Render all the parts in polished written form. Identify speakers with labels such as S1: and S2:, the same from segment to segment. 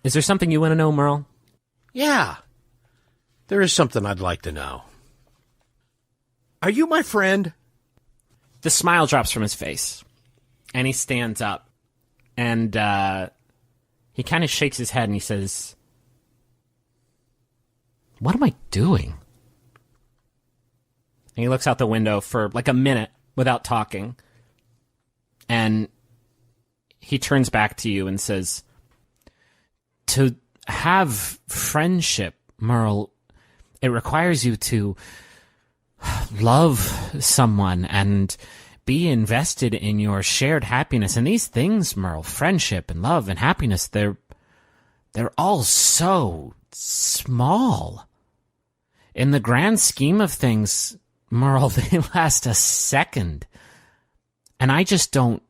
S1: Is there something you want to know, Merle?
S2: Yeah. There is something I'd like to know. Are you my friend?
S1: The smile drops from his face, and he stands up, and he kind of shakes his head, and he says, "What am I doing?" And he looks out the window for like a minute without talking, and he turns back to you and says, "To have friendship, Merle, it requires you to love someone and be invested in your shared happiness. And these things, Merle, friendship and love and happiness, they're all so small. In the grand scheme of things, Merle, they last a second. And I just don't..."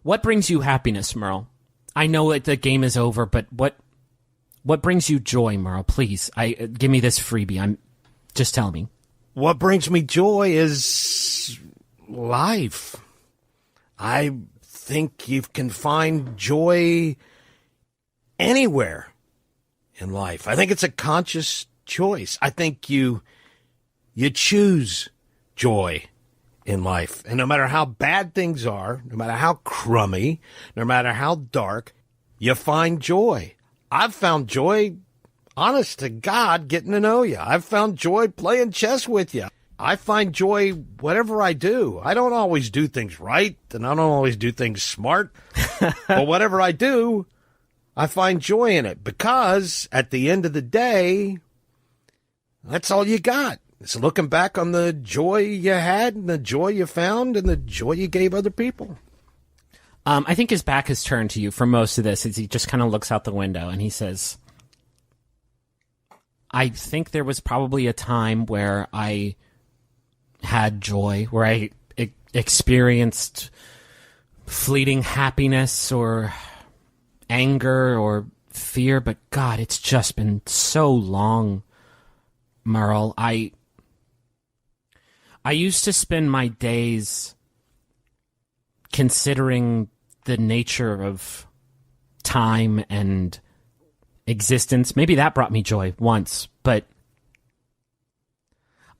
S1: What brings you happiness, Merle? I know that the game is over, but what brings you joy, Merle? Please, give me this freebie. Just tell me.
S2: What brings me joy is life. I think you can find joy anywhere in life. I think it's a conscious choice. I think you choose joy in life. And no matter how bad things are, no matter how crummy, no matter how dark, you find joy. I've found joy, honest to God, getting to know you. I've found joy playing chess with you. I find joy whatever I do. I don't always do things right, and I don't always do things smart. But whatever I do, I find joy in it. Because at the end of the day, that's all you got. It's looking back on the joy you had and the joy you found and the joy you gave other people.
S1: I think his back is turned to you for most of this as he just kind of looks out the window and he says, "I think there was probably a time where I had joy, where I experienced fleeting happiness or anger or fear, but God, it's just been so long, Merle. I used to spend my days considering the nature of time and existence. Maybe that brought me joy once, but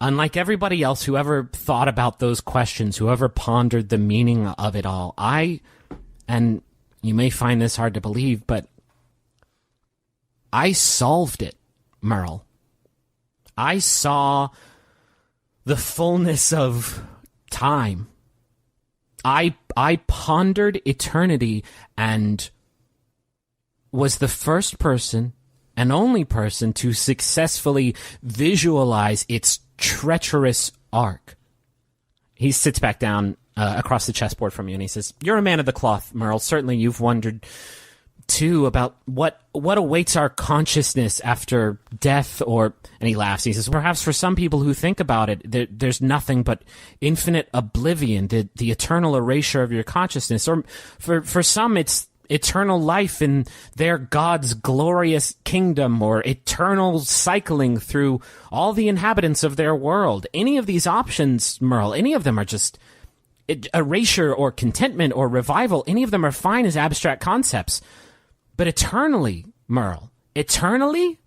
S1: unlike everybody else who ever thought about those questions, who ever pondered the meaning of it all, and you may find this hard to believe, but I solved it, Merle. I saw the fullness of time. I pondered eternity and was the first person and only person to successfully visualize its treacherous arc. He sits back down across the chessboard from you and he says, "You're a man of the cloth, Merle. Certainly you've wondered too about what awaits our consciousness after death, or..." And he laughs. He says, "Perhaps for some people who think about it, there's nothing but infinite oblivion, the eternal erasure of your consciousness. Or for some, it's eternal life in their God's glorious kingdom, or eternal cycling through all the inhabitants of their world. Any of these options, Merle, any of them are just erasure or contentment or revival. Any of them are fine as abstract concepts. But eternally, Merle, eternally?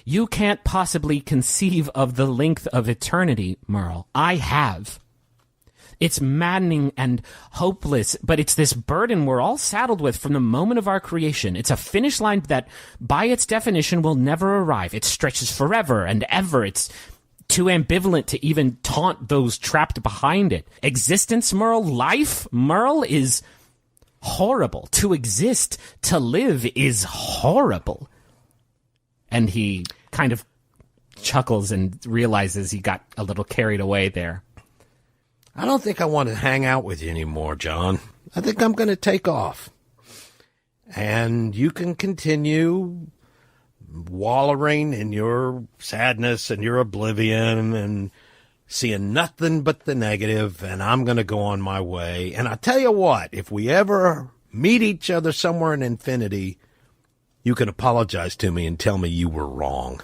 S1: You can't possibly conceive of the length of eternity, Merle. I have. It's maddening and hopeless, but it's this burden we're all saddled with from the moment of our creation. It's a finish line that, by its definition, will never arrive. It stretches forever and ever. It's too ambivalent to even taunt those trapped behind it. Existence, Merle, life, Merle, is horrible. To exist, to live, is horrible." And he kind of chuckles and realizes he got a little carried away there.
S2: "I don't think I want to hang out with you anymore, John. I think I'm going to take off. And you can continue wallowing in your sadness and your oblivion and seeing nothing but the negative, and I'm going to go on my way. And I tell you what, if we ever meet each other somewhere in infinity, you can apologize to me and tell me you were wrong."